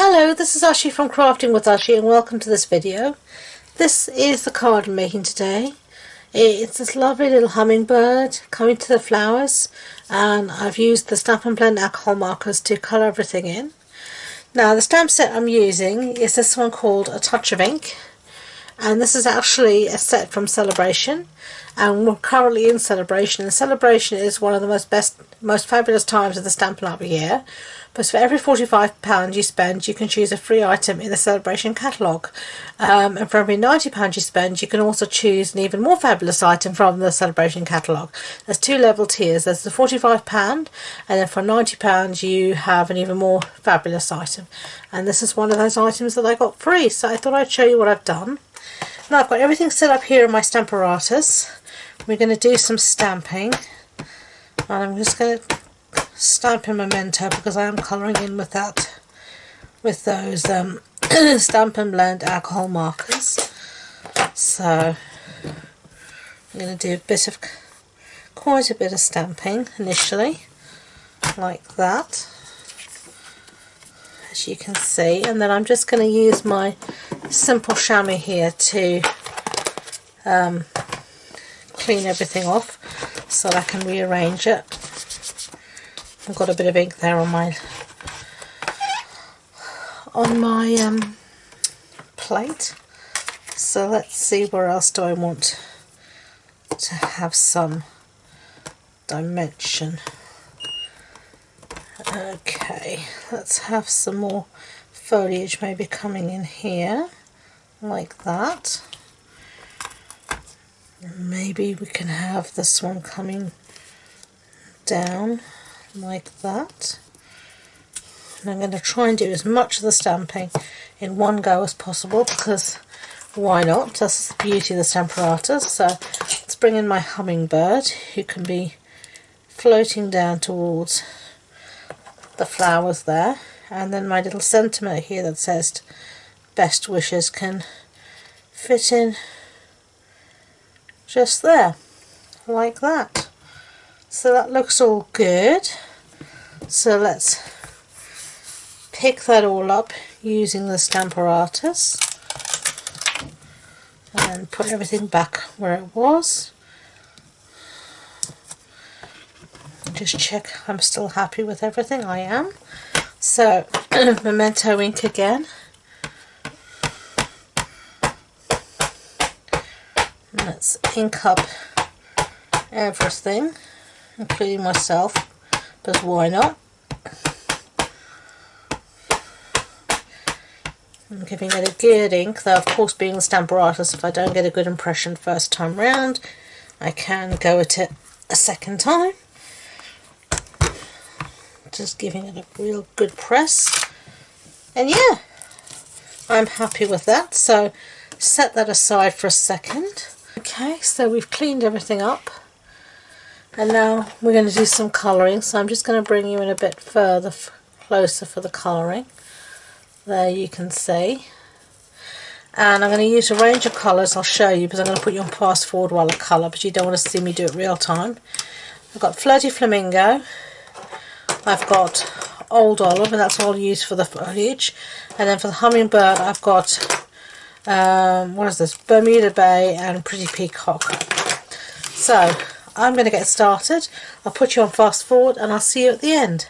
Hello, this is Ashee from Crafting with Ashee and welcome to this video. This is the card I'm making today. It's this lovely little hummingbird coming to the flowers, and I've used the Stampin' Blend alcohol markers to colour everything in. Now the stamp set I'm using is this one called A Touch of Ink, and this is actually a set from Celebration, and we're currently in Celebration, and Celebration is one of the most fabulous times of the Stampin' Up year, because for every £45 you spend you can choose a free item in the Celebration catalogue, and for every £90 you spend you can also choose an even more fabulous item from the Celebration catalogue. There's two level tiers. There's the £45 and then for £90 you have an even more fabulous item, and this is one of those items that I got free, so I thought I'd show you what I've done. Now I've got everything set up here in my Stamparatus. We're going to do some stamping, and I'm just going to stamp in Memento because I am colouring in with those Stampin' Blend alcohol markers. So I'm going to do quite a bit of stamping initially, like that, as you can see, and then I'm just going to use my simple chamois here to clean everything off so that I can rearrange it. I've got a bit of ink there on my plate, so let's see where else do I want to have some dimension. Okay, let's have some more foliage maybe coming in here like that. Maybe we can have this one coming down like that. And I'm going to try and do as much of the stamping in one go as possible, because why not? That's the beauty of the Stamparatus. So let's bring in my hummingbird, who can be floating down towards the flowers there, and then my little sentiment here that says best wishes can fit in just there, like that. So that looks all good. So let's pick that all up using the Stamparatus and put everything back where it was. Just check I'm still happy with everything. I am. So Memento ink again. Let's ink up everything, including myself, because why not? I'm giving it a good ink, though of course being the Stamparatus, if I don't get a good impression first time round, I can go at it a second time. Just giving it a real good press, and yeah, I'm happy with that, so set that aside for a second. Okay, so we've cleaned everything up, and now we're going to do some colouring, so I'm just going to bring you in a bit further closer for the colouring. There you can see, and I'm going to use a range of colours. I'll show you because I'm going to put you on fast forward while I colour, but you don't want to see me do it real time. I've got Flirty Flamingo, I've got Old Olive, and that's all I'll use for the foliage, and then for the hummingbird I've got what is this, Bermuda Bay and Pretty Peacock. So I'm going to get started. I'll put you on fast forward and I'll see you at the end.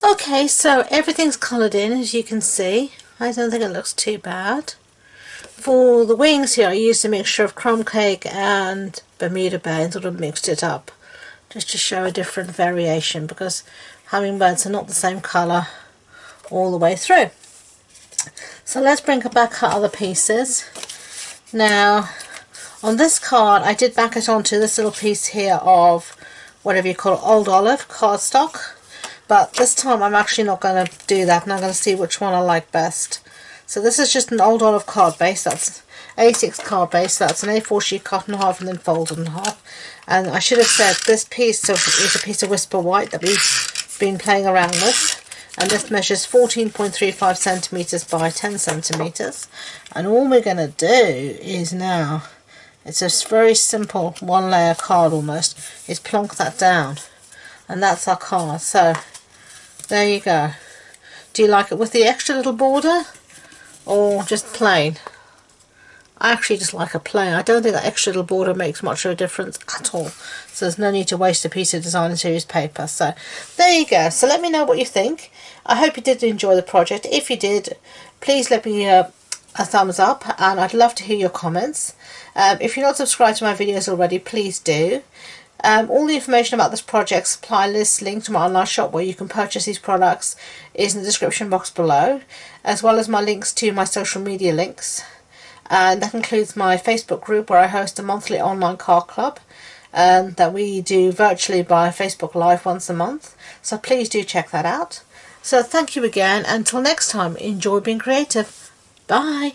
Okay, so everything's coloured in, as you can see. I don't think it looks too bad. For the wings here I used a mixture of crumb cake and Bermuda Bay and sort of mixed it up just to show a different variation, because hummingbirds are not the same colour all the way through. So let's bring back our other pieces. Now on this card I did back it onto this little piece here of whatever you call it, old olive cardstock, but this time I'm actually not going to do that, and I'm going to see which one I like best. So this is just an old olive card base, that's A6 card base, that's an A4 sheet cut in half and then folded in half. And I should have said this piece is a piece of Whisper White that we've been playing around with, and this measures 14.35 centimeters by 10 centimeters. And all we're going to do is now, it's a very simple one layer card almost, is plonk that down, and that's our card. So there you go. Do you like it with the extra little border or just plain? I actually just like a plain. I don't think that extra little border makes much of a difference at all. So there's no need to waste a piece of designer series paper. So there you go. So let me know what you think. I hope you did enjoy the project. If you did, please let me a thumbs up, and I'd love to hear your comments. If you're not subscribed to my videos already, please do. All the information about this project, supply list, link to my online shop where you can purchase these products is in the description box below, as well as my links to my social media links. And that includes my Facebook group where I host a monthly online card club that we do virtually by Facebook Live once a month. So please do check that out. So thank you again. Until next time, enjoy being creative. Bye.